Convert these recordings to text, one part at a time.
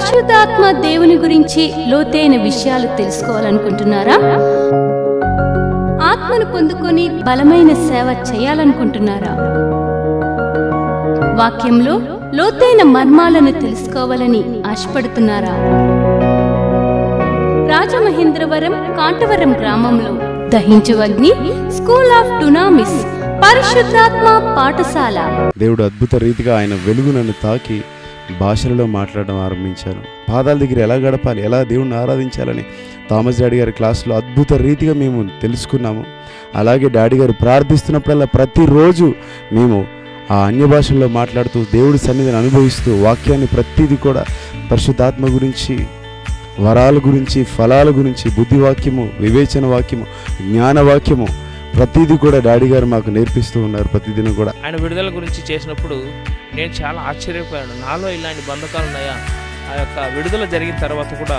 పరిశుద్ధాత్మ దేవుని గురించి లోతైన విషయాలు తెలుసుకోవాలనుకుంటున్నారా? ఆత్మను పొందుకొని బలమైన సేవ చేయాలనుకుంటున్నారా? వాక్యంలో లోతైన మర్మాలను తెలుసుకోవాలని ఆశపడుతున్నారా? రాజమహేంద్రవరం కాంటవరం గ్రామంలో దహించు అగ్ని స్కూల్ ఆఫ్ డునామిస్ పరిశుద్ధాత్మ పాఠశాల. దేవుడు అద్భుత రీతిగా ఆయన వెలుగు నన్ను తాకి భాషలలో మాట్లాడడం ఆరంభించారు. పాదాల దగ్గర ఎలా గడపాలి, ఎలా దేవుణ్ణి ఆరాధించాలని థామస్ డాడీ గారి క్లాసులో అద్భుత రీతిగా మేము తెలుసుకున్నాము. అలాగే డాడీ గారు ప్రార్థిస్తున్నప్పుడల్లా ప్రతిరోజు మేము ఆ అన్య భాషల్లో మాట్లాడుతూ దేవుడి సన్నిధిని అనుభవిస్తూ వాక్యాన్ని ప్రతిదీ కూడా పరిశుద్ధాత్మ గురించి, వరాల గురించి, ఫలాల గురించి, బుద్ధివాక్యము, వివేచన వాక్యము, జ్ఞానవాక్యము ప్రతిదీ కూడా డాడీ గారు మాకు నేర్పిస్తూ ఉన్నారు. ప్రతిదినం కూడా ఆయన విడుదల గురించి చేసినప్పుడు నేను చాలా ఆశ్చర్యపోయాను. నాలో ఇలాంటి బంధకాలు ఉన్నాయా? ఆ యొక్క విడుదల జరిగిన తర్వాత కూడా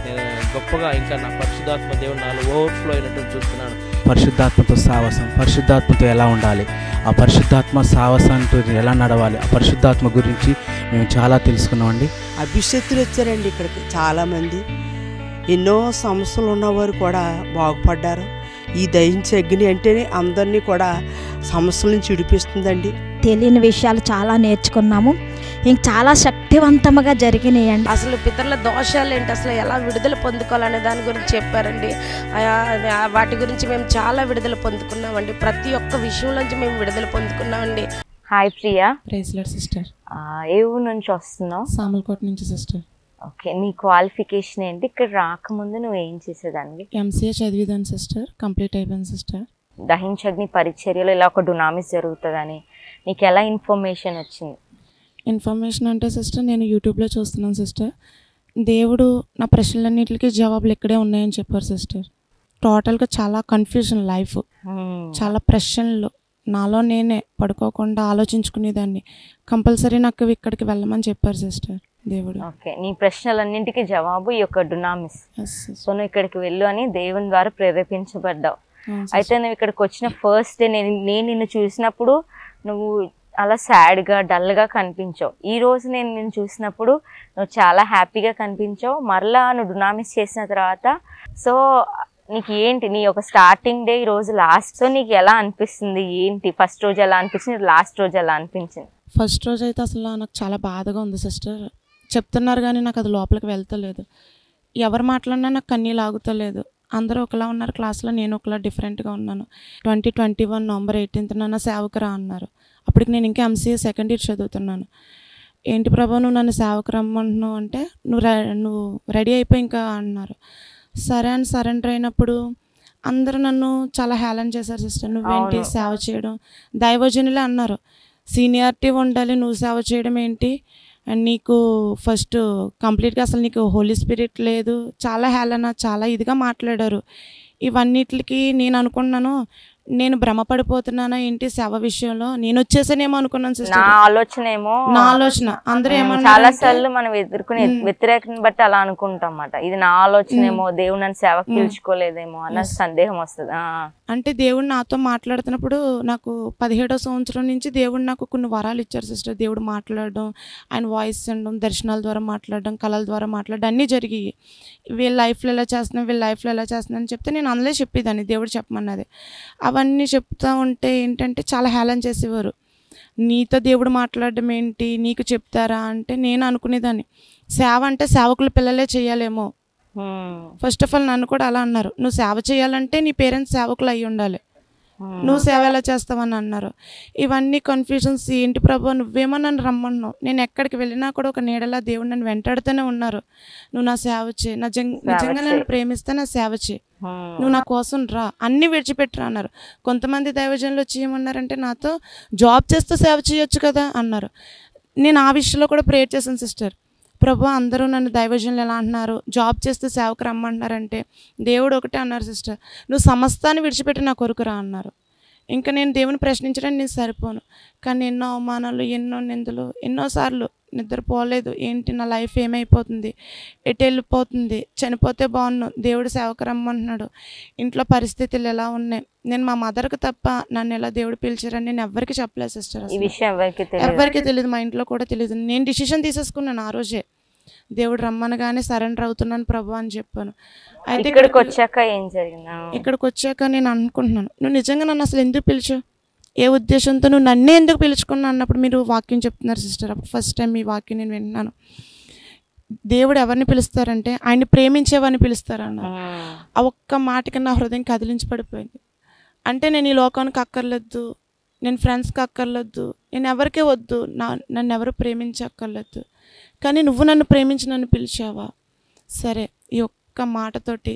నేను గొప్పగా ఇంకా నా పరిశుద్ధాత్మ దేవుడు నాలో ఓవర్ఫ్లో అయినట్టు చూస్తున్నాను. పరిశుద్ధాత్మతో సావాసం, పరిశుద్ధాత్మతో ఎలా ఉండాలి, ఆ పరిశుద్ధాత్మ సావాసంతో ఎలా నడవాలి, ఆ పరిశుద్ధాత్మ గురించి మేము చాలా తెలుసుకున్నామండి. అభిషేక్తులు వచ్చారండి ఇక్కడికి చాలామంది. ఎన్నో సమస్యలు ఉన్నవారు కూడా బాగుపడ్డారు. ఈ దహించే అగ్ని అంటేనే అందరినీ కూడా సమస్యల నుంచి విడిపిస్తుందండి. తెలియని విషయాలు చాలా నేర్చుకున్నాము. ఇంక చాలా శక్తివంతంగా జరిగినాయండి. అసలు పితరుల దోషాలు ఏంటి, అసలు ఎలా విడుదల పొందుకోవాలనే దాని గురించి చెప్పారండి. వాటి గురించి మేము చాలా విడుదల పొందుకున్నామండి. ప్రతి ఒక్క విషయం నుంచి మేము విడుదల పొందుకున్నామండి. Hi Priya. Praise Lord sister. ఏ ఊరు నుంచి వస్తున్నావు? సామల్కోట నుంచి సిస్టర్. ఓకే, నీ క్వాలిఫికేషన్ ఏంటి? ఇక్కడ రాకముందు నువ్వు ఏం చేసేదాన్ని? ఎంసీఏ చదివేదాన్ని సిస్టర్, కంప్లీట్ అయిపోయింది సిస్టర్. దహించగ్ని పరిచర్యలో ఇలా ఒక డునామిస్ జరుగుతుందని నీకు ఎలా ఇన్ఫర్మేషన్ వచ్చింది? ఇన్ఫర్మేషన్ అంటే సిస్టర్, నేను యూట్యూబ్లో చూస్తున్నాను సిస్టర్. దేవుడు నా ప్రశ్నలన్నింటికి జవాబులు ఇక్కడే ఉన్నాయని చెప్పారు సిస్టర్. టోటల్గా చాలా కన్ఫ్యూజన్ లైఫ్, చాలా ప్రశ్నలు నాలో నేనే పడుకోకుండా ఆలోచించుకునేదాన్ని. కంపల్సరీ నాకు ఇక్కడికి వెళ్ళమని చెప్పారు సిస్టర్ దేవుడు. ఓకే, నీ ప్రశ్నలన్నింటికి జవాబు ఈ యొక్క డునామిస్. సో నువ్వు ఇక్కడికి వెళ్ళు అని దేవుని ద్వారా ప్రేరేపించబడ్డావు. అయితే నువ్వు ఇక్కడికి వచ్చిన ఫస్ట్ డే నేను నిన్ను చూసినప్పుడు నువ్వు అలా సాడ్గా డల్గా కనిపించావు. ఈ రోజు నేను నిన్ను చూసినప్పుడు నువ్వు చాలా హ్యాపీగా కనిపించావు. మరలా నువ్వు డునామిస్ చేసిన తర్వాత సో నీకు ఏంటి నీ ఒక స్టార్టింగ్ డే, ఈ రోజు లాస్ట్, సో నీకు ఎలా అనిపిస్తుంది? ఏంటి ఫస్ట్ రోజు ఎలా అనిపించింది, లాస్ట్ రోజు ఎలా అనిపించింది? ఫస్ట్ రోజు అయితే అసలు నాకు చాలా బాధగా ఉంది సిస్టర్. చెప్తున్నారు కానీ నాకు అది లోపలికి వెళ్తలేదు. ఎవరు మాట్లాడినా నాకు కన్నీళ్ళు ఆగుతలేదు. అందరూ ఒకలా ఉన్నారు క్లాస్లో, నేను ఒకలా డిఫరెంట్గా ఉన్నాను. 2021 నవంబర్ 18th నా సేవకురా అన్నారు. అప్పటికి నేను ఇంకా ఎంసీఏ సెకండ్ ఇయర్ చదువుతున్నాను. ఏంటి ప్రభా నువ్వు నన్ను సేవకు రమ్మంటున్నావు అంటే నువ్వు రెడీ అయిపోయి ఇంకా అన్నారు. సరే అని సరెండర్ అయినప్పుడు అందరూ నన్ను చాలా హేళన చేశారు సిస్టర్. నువ్వేంటి సేవ చేయడం, దైవజనులే అన్నారు. సీనియారిటీ ఉండాలి, నువ్వు సేవ చేయడం ఏంటి, అండ్ నీకు ఫస్ట్ కంప్లీట్గా అసలు నీకు హోలీ స్పిరిట్ లేదు, చాలా హేళన, చాలా ఇదిగా మాట్లాడారు. ఇవన్నిటికి నేను అనుకున్నాను, నేను భ్రమపడిపోతున్నానా ఏంటి సేవ విషయంలో, నేను వచ్చేసానేమో అనుకున్నాను సిస్టర్. నా ఆలోచన అందరూ ఏమన్నా చాలా సార్లు మనం ఎదుర్కొనే వ్యతిరేకతను బట్టి అలా అనుకుంటాం అన్నమాట. ఇది నా ఆలోచన ఏమో, దేవుడు నన్ను సేవకు పిలుచుకోలేదేమో అన్న సందేహం వస్తుంది. అంటే దేవుడు నాతో మాట్లాడుతున్నప్పుడు నాకు 17వ సంవత్సరం నుంచి దేవుడు నాకు కొన్ని వరాలు ఇచ్చారు సిస్టర్. దేవుడు మాట్లాడడం, ఆయన వాయిస్ వినడం, దర్శనాల ద్వారా మాట్లాడడం, కళల ద్వారా మాట్లాడడం అన్నీ జరిగాయి. వీళ్ళ లైఫ్లో ఎలా చేస్తున్నాం, వీళ్ళ లైఫ్లో ఎలా చేస్తున్నాం అని చెప్తే నేను అందులో చెప్పేదాన్ని, దేవుడు చెప్పమన్నది. అవన్నీ చెప్తా ఉంటే ఏంటంటే చాలా హేళన చేసేవారు. నీతో దేవుడు మాట్లాడడం ఏంటి, నీకు చెప్తారా అంటే నేను అనుకునేదాన్ని సేవ అంటే సేవకుల పిల్లలే చేయాలేమో. ఫస్ట్ ఆఫ్ ఆల్ నన్ను కూడా అలా అన్నారు, నువ్వు సేవ చేయాలంటే నీ పేరెంట్స్ సేవకులు అయ్యి ఉండాలి, నువ్వు సేవ ఎలా చేస్తావని అన్నారు. ఇవన్నీ కన్ఫ్యూజన్స్. ఏంటి ప్రభా నువ్వేమో నన్ను రమ్మన్నావు, నేను ఎక్కడికి వెళ్ళినా కూడా ఒక నీడలా దేవుడు నన్ను వెంటాడుతూనే ఉన్నారు. నువ్వు నా సేవ చేయి, నిజంగా నన్ను ప్రేమిస్తే నా సేవ చేయి, నువ్వు నా కోసం రా, అన్నీ విడిచిపెట్టరా అన్నారు. కొంతమంది దైవజనులు వచ్చి ఏమన్నారంటే నాతో జాబ్ చేస్తూ సేవ చేయొచ్చు కదా అన్నారు. నేను ఆ విషయంలో కూడా ప్రేయర్ చేశాను సిస్టర్. ప్రభు అందరూ నన్ను దైవజనులు ఎలా అంటున్నారు, జాబ్ చేస్తే సేవకు రమ్మంటున్నారంటే దేవుడు ఒకటే అన్నారు సిస్టర్, నువ్వు సమస్తాన్ని విడిచిపెట్టి నా కొరకు రా అన్నారు. ఇంకా నేను దేవుని ప్రశ్నించడానికి నేను సరిపోను. కానీ ఎన్నో అవమానాలు, ఎన్నో నిందలు, ఎన్నోసార్లు నిద్రపోలేదు. ఏంటి నా లైఫ్ ఏమైపోతుంది, ఎటు వెళ్ళిపోతుంది, చనిపోతే బాగున్నాను, దేవుడు సేవకు రమ్మంటున్నాడు, ఇంట్లో పరిస్థితులు ఎలా ఉన్నాయి, నేను మా మదర్కి తప్ప నన్ను ఎలా దేవుడు పిలిచారని నేను ఎవరికి చెప్పలేదు సిస్టర్. ఎవరికి తెలియదు, మా ఇంట్లో కూడా తెలియదు. నేను డిసిషన్ తీసేసుకున్నాను ఆ రోజే. దేవుడు రమ్మనగానే సరెండర్ అవుతున్నాను ప్రభు అని చెప్పాను. అయితే ఇక్కడికి వచ్చాక ఏం జరిగింది? ఇక్కడికి వచ్చాక నేను అనుకుంటున్నాను, నువ్వు నిజంగా నన్ను అసలు ఎందుకు పిలిచావు, ఏ ఉద్దేశంతో నువ్వు నన్నే ఎందుకు పిలుచుకున్నావు అన్నప్పుడు మీరు వాక్యం చెప్తున్నారు సిస్టర్. అప్పుడు ఫస్ట్ టైం ఈ వాక్యం నేను విన్నాను. దేవుడు ఎవరిని పిలుస్తారంటే ఆయన్ని ప్రేమించేవారిని పిలుస్తారన్నారు. ఆ ఒక్క మాటకి నా హృదయం కదిలించి పడిపోయింది. అంటే నేను ఈ లోకానికి అక్కర్లేదు, నేను ఫ్రెండ్స్కి అక్కర్లేదు, నేను ఎవరికే వద్దు, నన్ను ఎవరు ప్రేమించక్కర్లేదు, కానీ నువ్వు నన్ను ప్రేమించి నన్ను పిలిచావా? సరే, ఈ ఒక్క మాటతోటి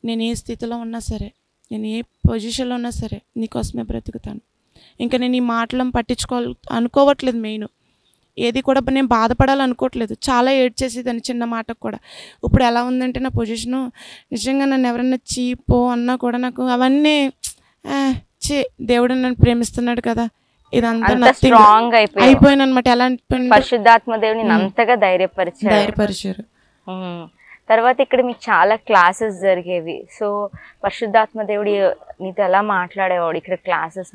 నేను ఏ స్థితిలో ఉన్నా సరే, నేను ఏ పొజిషన్లో ఉన్నా సరే నీకోసమే బ్రతుకుతాను. ఇంకా నేను ఈ మాటలను అనుకోవట్లేదు. మెయిన్ ఏది కూడా నేను బాధపడాలనుకోవట్లేదు. చాలా ఏడ్చేసేదాన్ని చిన్న మాటకు కూడా. ఇప్పుడు ఎలా ఉందంటే నా పొజిషను, నిజంగా నన్ను ఎవరైనా చీపో అన్నా కూడా నాకు అవన్నీ దేవుడు నన్ను ప్రేమిస్తున్నాడు కదా, ఇదంతా స్ట్రాంగ్ అయిపోయాను అనమాట. ఎలా పరిశుద్ధాత్మ దేవుడిని అంతగా ధైర్యపరిచారు. తర్వాత ఇక్కడ మీకు చాలా క్లాసెస్ జరిగేవి. సో పరిశుద్ధాత్మ దేవుడి నీతో ఎలా మాట్లాడేవాడు ఇక్కడ క్లాసెస్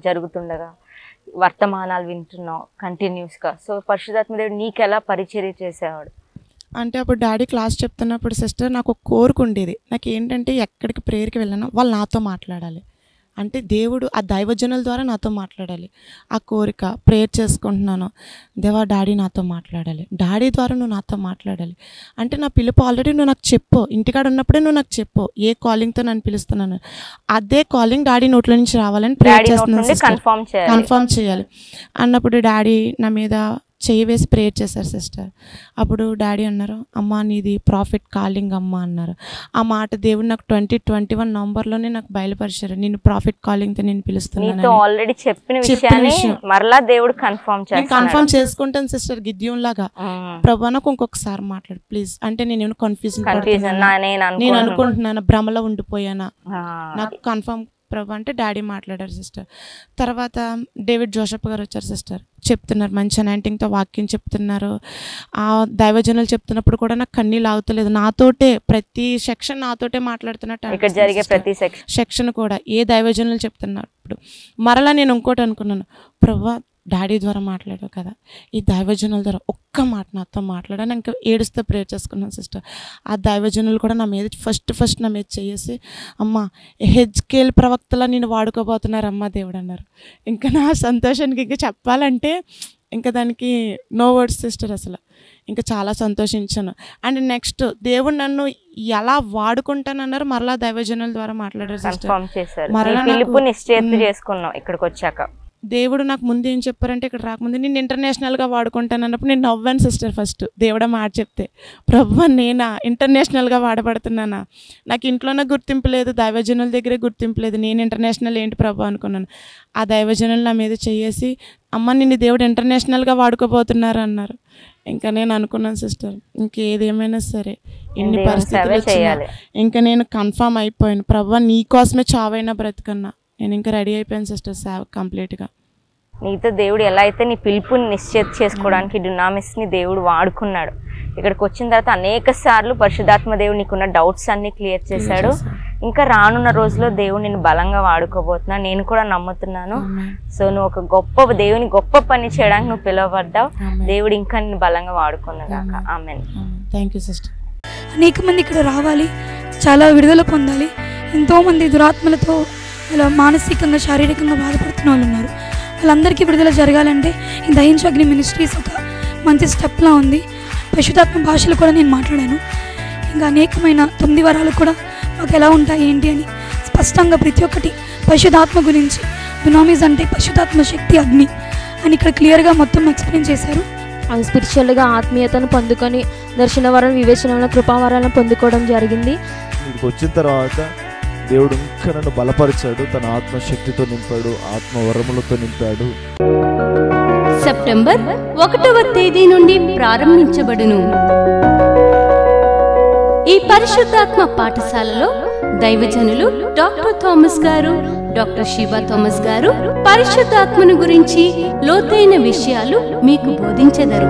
జరుగుతుండగా, వర్తమానాలు వింటున్నావు కంటిన్యూస్గా. సో పరిశుద్ధాత్మ దేవుడు నీకు ఎలా పరిచర్య చేసేవాడు? అంటే అప్పుడు డాడీ క్లాస్ చెప్తున్నప్పుడు సిస్టర్ నాకు ఒక కోరిక ఉండేది. నాకు ఏంటంటే ఎక్కడికి ప్రేయర్కి వెళ్ళినా వాళ్ళు నాతో మాట్లాడాలి. అంటే దేవుడు ఆ దైవజనుల ద్వారా నాతో మాట్లాడాలి. ఆ కోరిక ప్రేయర్ చేసుకుంటున్నాను, దేవా డాడీ నాతో మాట్లాడాలి, డాడీ ద్వారా నువ్వు నాతో మాట్లాడాలి. అంటే నా పిలుపు ఆల్రెడీ నువ్వు నాకు చెప్పు, ఇంటికాడ ఉన్నప్పుడే నువ్వు నాకు చెప్పు ఏ కాలింగ్తో నన్ను పిలుస్తున్నాను, అదే కాలింగ్ డాడీ నోట్ల నుంచి రావాలని ప్రేయర్ చేస్తున్నాను, కన్ఫర్మ్ చేయాలి అన్నప్పుడు డాడీ నా మీద చెయ్యి వేసి ప్రేయర్ చేశారు సిస్టర్. అప్పుడు డాడీ అన్నారు, అమ్మ నీది ప్రాఫిట్ కాలింగ్ అమ్మ అన్నారు. ఆ మాట దేవుడు నాకు 2021 నవంబర్లోనే నాకు బయలుపరిచారు, నేను ప్రాఫిట్ కాలింగ్తో నేను పిలుస్తున్నాను. ఆల్రెడీ చెప్పిన విషయం మరలా దేవుడు కన్ఫర్మ్ చేసుకుంటాను సిస్టర్. గిద్యోన్ లాగా ప్రభా నాకు ఇంకొకసారి మాట్లాడు ప్లీజ్. అంటే నేను కన్ఫ్యూజన్ నేను అనుకుంటున్నాను, భ్రమలో ఉండిపోయానా, నాకు కన్ఫర్మ్ ప్రభు అంటే డాడీ మాట్లాడారు సిస్టర్. తర్వాత డేవిడ్ జోసెఫ్ గారు వచ్చారు సిస్టర్, చెప్తున్నారు మంచి అనాయింటింగ్తో వాక్యం చెప్తున్నారు. ఆ దైవజనులు చెప్తున్నప్పుడు కూడా నాకు కన్నీళ్ళు ఆగుతలేదు. నాతోటే ప్రతి సెక్షన్ నాతోటే మాట్లాడుతున్నట్టు సెక్షన్ కూడా ఏ దైవజనులు చెప్తున్నప్పుడు మరలా నేను ఇంకోటి అనుకున్నాను, ప్రభు డాడీ ద్వారా మాట్లాడావు కదా, ఈ దైవజనుల ద్వారా ఒక్క మాట నాతో మాట్లాడాను. ఇంకా ఏడుస్తూ ప్రేయర్ చేసుకున్నాను సిస్టర్. ఆ దైవజనులు కూడా నా మీద ఫస్ట్ నా మీద చేసి, అమ్మ హెజ్కేల్ ప్రవక్తలా నేను వాడుకోబోతున్నారు అమ్మ దేవుడు అన్నారు. ఇంకా నా సంతోషానికి ఇంకా చెప్పాలంటే ఇంకా దానికి నో వర్డ్స్ సిస్టర్. అసలు ఇంకా చాలా సంతోషించాను. అండ్ నెక్స్ట్ దేవుడు నన్ను ఎలా వాడుకుంటానన్నారు మరలా దైవజనుల ద్వారా మాట్లాడారు సిస్టర్. మరలా చేసుకున్నాం ఇక్కడికి వచ్చాక. దేవుడు నాకు ముందు ఏం చెప్పారంటే, ఇక్కడ రాకముందు నేను ఇంటర్నేషనల్గా వాడుకుంటాను అన్నప్పుడు నేను నవ్వాను సిస్టర్. ఫస్ట్ దేవుడు మాట చెప్తే, ప్రభు నేనా ఇంటర్నేషనల్గా వాడబడుతున్నానా, నాకు ఇంట్లోనే గుర్తింపు లేదు, దైవజనుల దగ్గరే గుర్తింపు లేదు, నేను ఇంటర్నేషనల్ ఏంటి ప్రభు అనుకున్నాను. ఆ దైవజనులు నా మీద చేసి, అమ్మ నిన్ను దేవుడు ఇంటర్నేషనల్గా వాడుకోబోతున్నారు అన్నారు. ఇంకా నేను అనుకున్నాను సిస్టర్, ఇంకేదేమైనా సరే ఎన్ని పరిస్థితులు వచ్చినా ఇంకా నేను కన్ఫర్మ్ అయిపోయాను, ప్రభు నీ కోసమే చావైనా బ్రతుకన్నా. నేను ఇంకా రెడీ అయిపోయాను సిస్టర్ సేవ కంప్లీట్గా. నీతో దేవుడు ఎలా అయితే నీ పిలుపుని నిశ్చయిత చేసుకోవడానికి డునామిస్ని దేవుడు వాడుకున్నాడు. ఇక్కడికి వచ్చిన తర్వాత అనేక సార్లు పరిశుద్ధాత్మ దేవుడు నీకున్న డౌట్స్ అన్ని క్లియర్ చేశాడు. ఇంకా రానున్న రోజుల్లో దేవుడు నేను బలంగా వాడుకోబోతున్నా, నేను కూడా నమ్ముతున్నాను. సో నువ్వు ఒక గొప్ప దేవుని గొప్ప పని చేయడానికి నువ్వు పిలువబడ్డావు. దేవుడు ఇంకా నేను బలంగా వాడుకున్నాడు. ఆమేన్. Thank you sister. అనేక మంది ఇక్కడ రావాలి, చాలా విడుదల పొందాలి. ఎంతోమంది దురాత్మలతో ఇలా మానసికంగా శారీరకంగా బాధపడుతున్న వాళ్ళు ఉన్నారు. వాళ్ళందరికీ విడుదల జరగాలంటే ఈ దహించు అగ్ని మినిస్ట్రీస్ ఒక మంచి స్టెప్లా ఉంది. పరిశుద్ధాత్మ భాషలు కూడా నేను మాట్లాడాను. ఇంకా అనేకమైన 9 వరాలు కూడా మాకు ఎలా ఉంటాయి ఏంటి అని స్పష్టంగా ప్రతి ఒక్కటి పరిశుద్ధాత్మ గురించి, డునామిస్ అంటే పరిశుద్ధాత్మ శక్తి అగ్ని అని ఇక్కడ క్లియర్గా మొత్తం ఎక్స్ప్లెయిన్ చేశారు. అవి స్పిరిచువల్గా ఆత్మీయతను పొందుకొని దర్శన వరం, వివేచన, కృపావరాలను పొందుకోవడం జరిగింది. ఇక్కడికి వచ్చిన తర్వాత దేవుడు ఇంకా నన్ను బలపరిచాడు, తన ఆత్మశక్తితో నింపాడు, ఆత్మ వరములతో నింపాడు. సెప్టెంబర్ 1వ తేదీ నుండి ప్రారంభించబడును. ఈ పరిశుద్ధాత్మ పాఠశాలలో దైవజనులు డాక్టర్ థామస్ గారు, డాక్టర్ శివ థామస్ గారు పరిశుద్ధాత్మను గురించి లోతైన విషయాలు మీకు బోధించెదరు.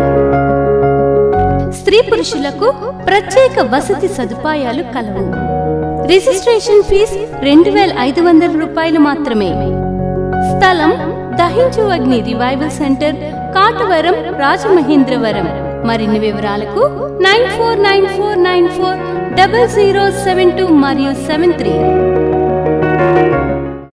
స్త్రీ పురుషులకు ప్రత్యేక వసతి సదుపాయాలు కలవు. రిజిస్ట్రేషన్ ఫీజు 2500 రూపాయలు మాత్రమే. స్థలం దహించు అగ్ని రివైవల్ సెంటర్, కాటవరం, రాజమహేంద్రవరం. మరిన్ని వివరాలకు 9494940072 మరియు 73